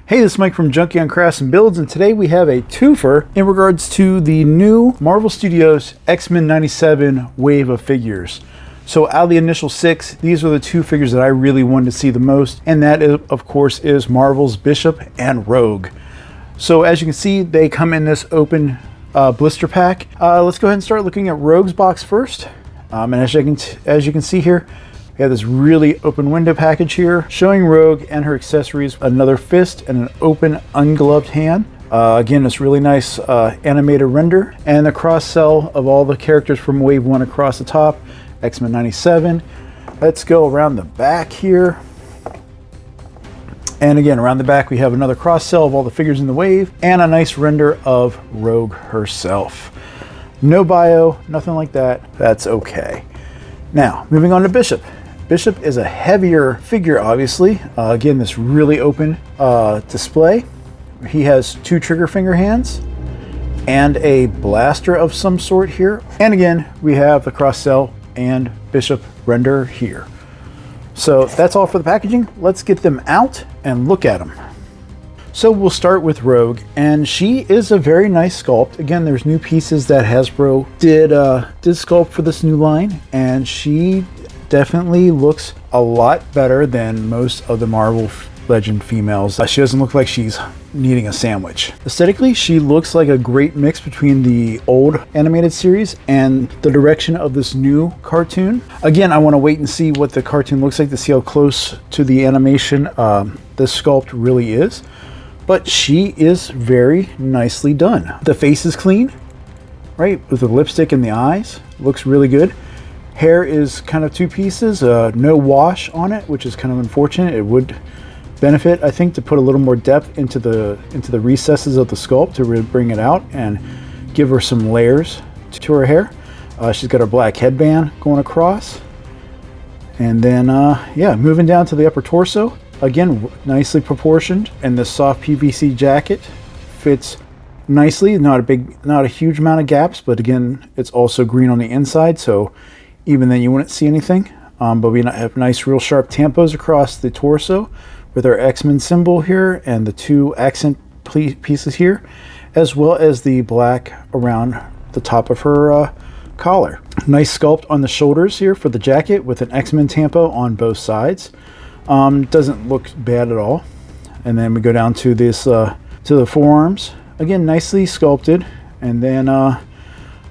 Hey, this is Mike from Junkie on Crafts and Builds, and today we have a twofer in regards to the new Marvel Studios X-Men 97 wave of figures. So out of the initial 6, these are the two figures that I really wanted to see the most, and that is, of course, is Marvel's Bishop and Rogue. So as you can see, they come in this open blister pack. Let's go ahead and start looking at Rogue's box first. And as you can see here, we have this really open window package here showing Rogue and her accessories, another fist and an open ungloved hand. Again, this really nice animated render and the cross sell of all the characters from Wave 1 across the top, X-Men 97. Let's go around the back here. And again, around the back we have another cross sell of all the figures in the wave and a nice render of Rogue herself. No bio, nothing like that. That's okay. Now, moving on to Bishop. Bishop is a heavier figure, obviously. Again, this really open display. He has 2 trigger finger hands and a blaster of some sort here. And again, we have the cross sell and Bishop render here. So that's all for the packaging. Let's get them out and look at them. So we'll start with Rogue, and she is a very nice sculpt. Again, there's new pieces that Hasbro did sculpt for this new line, and she definitely looks a lot better than most of the Marvel Legend females. She doesn't look like she's needing a sandwich. Aesthetically, she looks like a great mix between the old animated series and the direction of this new cartoon. Again, I want to wait and see what the cartoon looks like to see how close to the animation this sculpt really is. But she is very nicely done. The face is clean, right? With the lipstick and the eyes. Looks really good. Hair is kind of 2 pieces, no wash on it, which is kind of unfortunate. It would benefit, I think, to put a little more depth into the recesses of the sculpt to really bring it out and give her some layers to her hair. She's got her black headband going across. And then, yeah, moving down to the upper torso. Again, nicely proportioned, and the soft PVC jacket fits nicely. Not a huge amount of gaps, but again, it's also green on the inside, so even then you wouldn't see anything. But we have nice, real sharp tampos across the torso with our X-Men symbol here and the 2 accent pieces here, as well as the black around the top of her collar. Nice sculpt on the shoulders here for the jacket with an X-Men tampo on both sides. Doesn't look bad at all. And then we go down to this to the forearms. Again, nicely sculpted. And then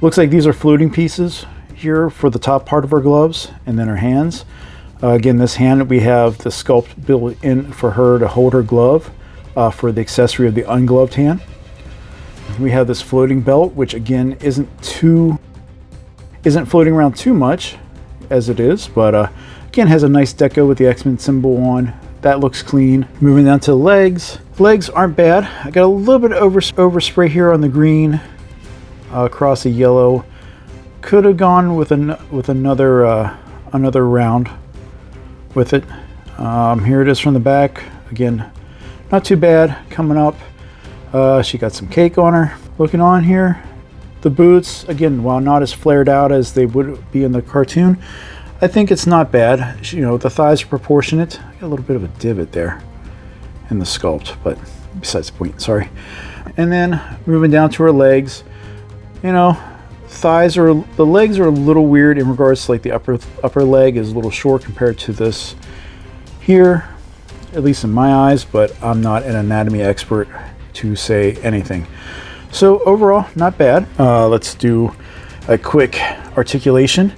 looks like these are floating pieces here for the top part of her gloves, and then her hands. Again, this hand, we have the sculpt built in for her to hold her glove for the accessory of the ungloved hand. We have this floating belt, which again isn't floating around too much as it is, but again has a nice deco with the X-Men symbol on. That looks clean. Moving down to the legs. Legs aren't bad. I got a little bit of overspray here on the green across the yellow. Could have gone with another round with it. Here it is from the back. Again, not too bad. Coming up, she got some cake on her. Looking on here, the boots, again, while not as flared out as they would be in the cartoon, I think it's not bad. You know, the thighs are proportionate. Got a little bit of a divot there in the sculpt, but besides the point, sorry. And then moving down to her legs, you know, the legs are a little weird in regards to like the upper leg is a little short compared to this here, at least in my eyes, but I'm not an anatomy expert to say anything. So overall, not bad. Let's do a quick articulation.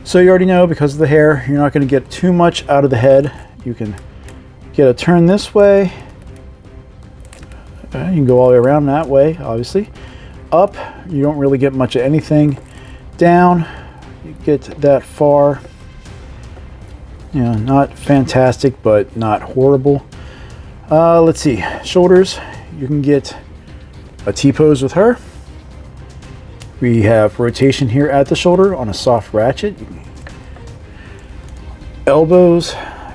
So you already know, because of the hair, you're not going to get too much out of the head. You can get a turn this way. You can go all the way around that way, obviously. Up, you don't really get much of anything. Down, you get that far. You know, not fantastic, but not horrible. Let's see, shoulders, you can get a T-pose with her. We have rotation here at the shoulder on a soft ratchet. Elbows,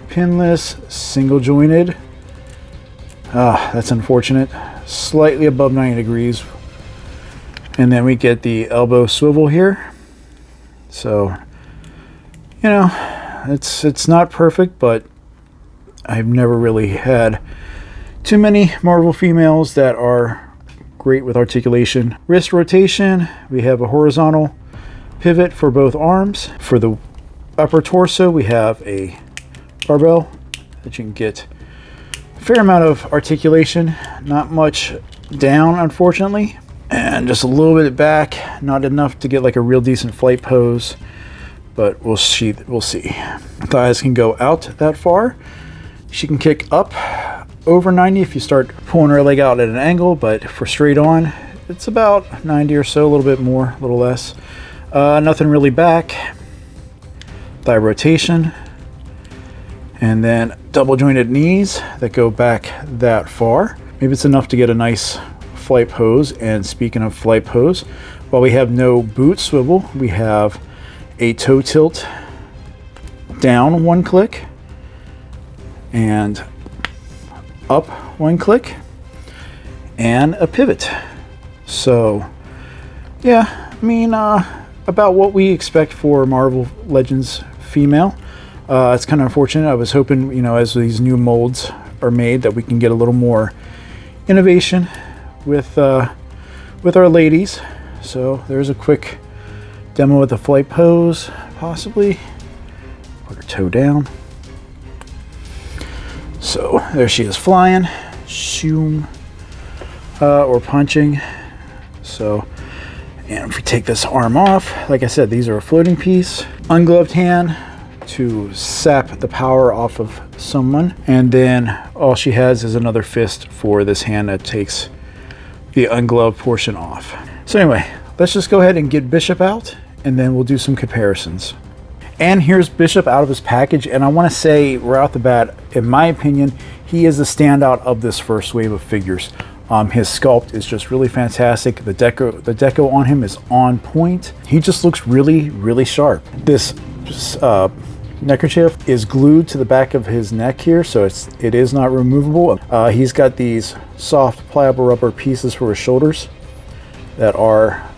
pinless, single jointed. That's unfortunate. Slightly above 90 degrees. And then we get the elbow swivel here. So, you know, it's not perfect, but I've never really had too many Marvel females that are great with articulation. Wrist rotation, we have a horizontal pivot for both arms. For the upper torso, we have a barbell that you can get a fair amount of articulation, not much down, unfortunately, and just a little bit back, not enough to get like a real decent flight pose, but we'll see. Thighs can go out that far. She can kick up over 90 if you start pulling her leg out at an angle, but for straight on, it's about 90 or so, a little bit more, a little less. Nothing really back. Thigh rotation, and then double jointed knees that go back that far. Maybe it's enough to get a nice flight pose. And speaking of flight pose, while we have no boot swivel, we have a toe tilt down one click and up one click and a pivot. So yeah, I mean, about what we expect for Marvel Legends female. It's kind of unfortunate. I was hoping, you know, as these new molds are made, that we can get a little more innovation with our ladies. So there's a quick demo of the flight pose, possibly. Put her toe down. So there she is flying, shoom, or punching. So, and if we take this arm off, like I said, these are a floating piece. Ungloved hand to sap the power off of someone. And then all she has is another fist for this hand that takes the ungloved portion off. So anyway, let's just go ahead and get Bishop out, and then we'll do some comparisons. And here's Bishop out of his package, and I want to say right off the bat, in my opinion, he is the standout of this first wave of figures. His sculpt is just really fantastic. The deco on him is on point. He just looks really, really sharp. This neckerchief is glued to the back of his neck here, so it is not removable. He's got these soft pliable rubber pieces for his shoulders that are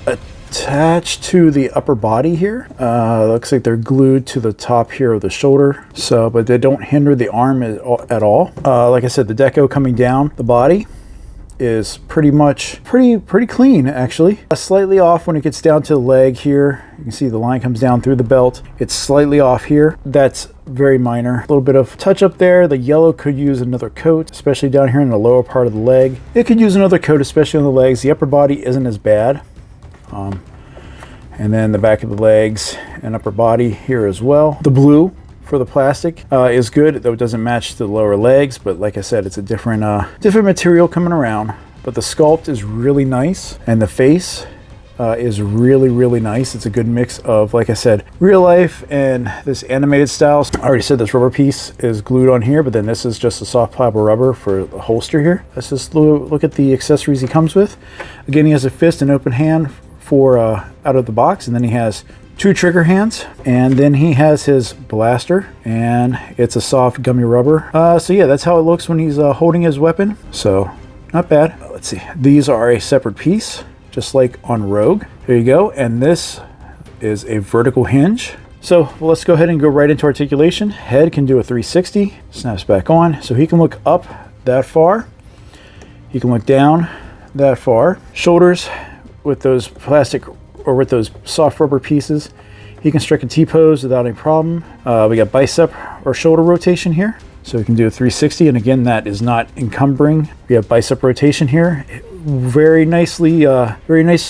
attached to the upper body here. Looks like they're glued to the top here of the shoulder, so but they don't hinder the arm at all. Like I said, the deco coming down the body is pretty clean, actually. Slightly off when it gets down to the leg here. You can see the line comes down through the belt. It's slightly off here. That's very minor. A little bit of touch up there. The yellow could use another coat, especially down here in the lower part of the leg. It could use another coat, especially on the legs. The upper body isn't as bad. And then the back of the legs and upper body here as well. The blue for the plastic is good, though it doesn't match the lower legs, but like I said, it's a different material coming around. But the sculpt is really nice, and the face is really nice. It's a good mix of, like I said, real life and this animated style. I already said this rubber piece is glued on here, but then this is just a soft pliable rubber for the holster here. Let's just look at the accessories he comes with. Again, he has a fist and open hand for out of the box, and then he has 2 trigger hands, and then he has his blaster, and it's a soft gummy rubber. So yeah, that's how it looks when he's holding his weapon. So not bad. Let's see, these are a separate piece, just like on Rogue. There you go. And this is a vertical hinge. So let's go ahead and go right into articulation. Head can do a 360, snaps back on, so he can look up that far, he can look down that far. Shoulders, with those plastic or with those soft rubber pieces, he can strike a T-pose without any problem. We got bicep or shoulder rotation here, so we can do a 360, and again, that is not encumbering. We have bicep rotation here. Very nice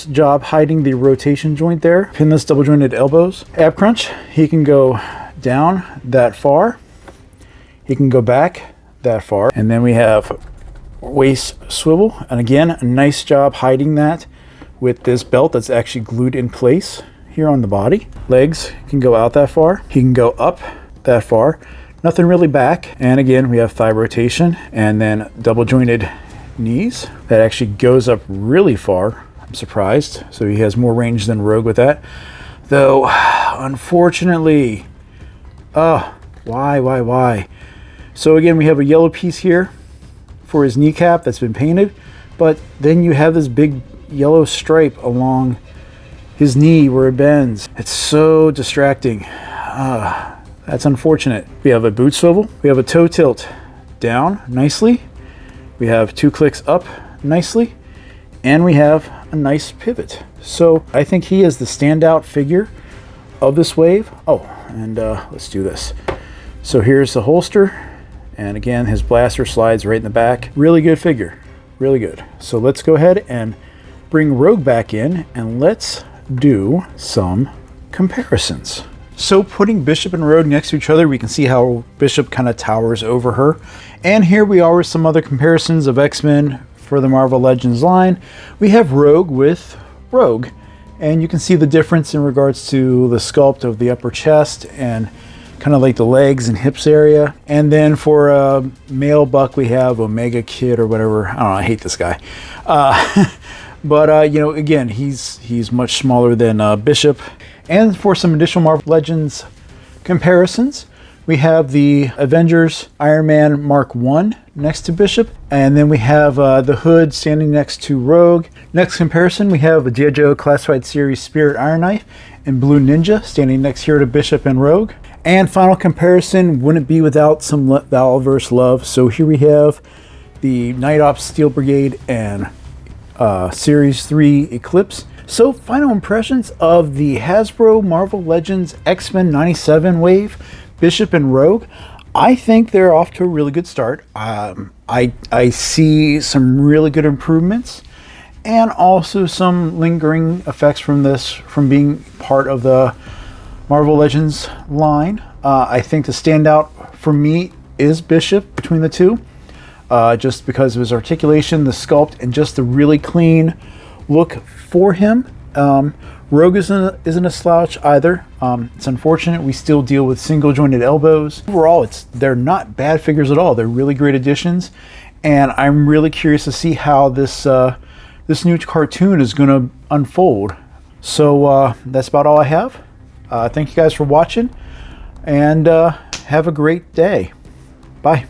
job hiding the rotation joint there. Pinless double jointed elbows. Ab crunch, he can go down that far, he can go back that far, and then we have waist swivel, and again, a nice job hiding that with this belt that's actually glued in place here on the body. Legs can go out that far, he can go up that far, nothing really back. And again, we have thigh rotation, and then double jointed knees that actually goes up really far. I'm surprised. So he has more range than Rogue with that, though unfortunately, why? So again, we have a yellow piece here for his kneecap that's been painted, but then you have this big yellow stripe along his knee where it bends. It's so distracting. That's unfortunate. We have a boot swivel, we have a toe tilt down nicely, We have 2 clicks up nicely, and we have a nice pivot. So I think he is the standout figure of this wave. Oh, and let's do this. So here's the holster, and again, his blaster slides right in the back. Really good figure, really good. So let's go ahead and bring Rogue back in, and let's do some comparisons. So putting Bishop and Rogue next to each other, we can see how Bishop kind of towers over her. And here we are with some other comparisons of X-Men for the Marvel Legends line. We have Rogue with Rogue, and you can see the difference in regards to the sculpt of the upper chest and kind of like the legs and hips area. And then for a male buck, we have Omega Kid or whatever. I don't know, I hate this guy. But you know, again, he's much smaller than Bishop. And for some additional Marvel Legends comparisons, we have the Avengers Iron Man Mark 1 next to Bishop, and then we have the Hood standing next to Rogue. Next comparison, we have a G.I. Joe Classified Series Spirit Iron Knife and Blue Ninja standing next here to Bishop and Rogue. And final comparison wouldn't be without some Valverse love. So here we have the Night Ops Steel Brigade and Series 3 Eclipse. So final impressions of the Hasbro Marvel Legends X-Men 97 wave, Bishop and Rogue. I think they're off to a really good start. I see some really good improvements and also some lingering effects from this, from being part of the Marvel Legends line. I think the standout for me is Bishop between the two, just because of his articulation, the sculpt, and just the really clean look for him. Rogue isn't a slouch either. It's unfortunate we still deal with single jointed elbows. Overall, they're not bad figures at all. They're really great additions, and I'm really curious to see how this new cartoon is going to unfold. So that's about all I have. Thank you guys for watching, and have a great day. Bye.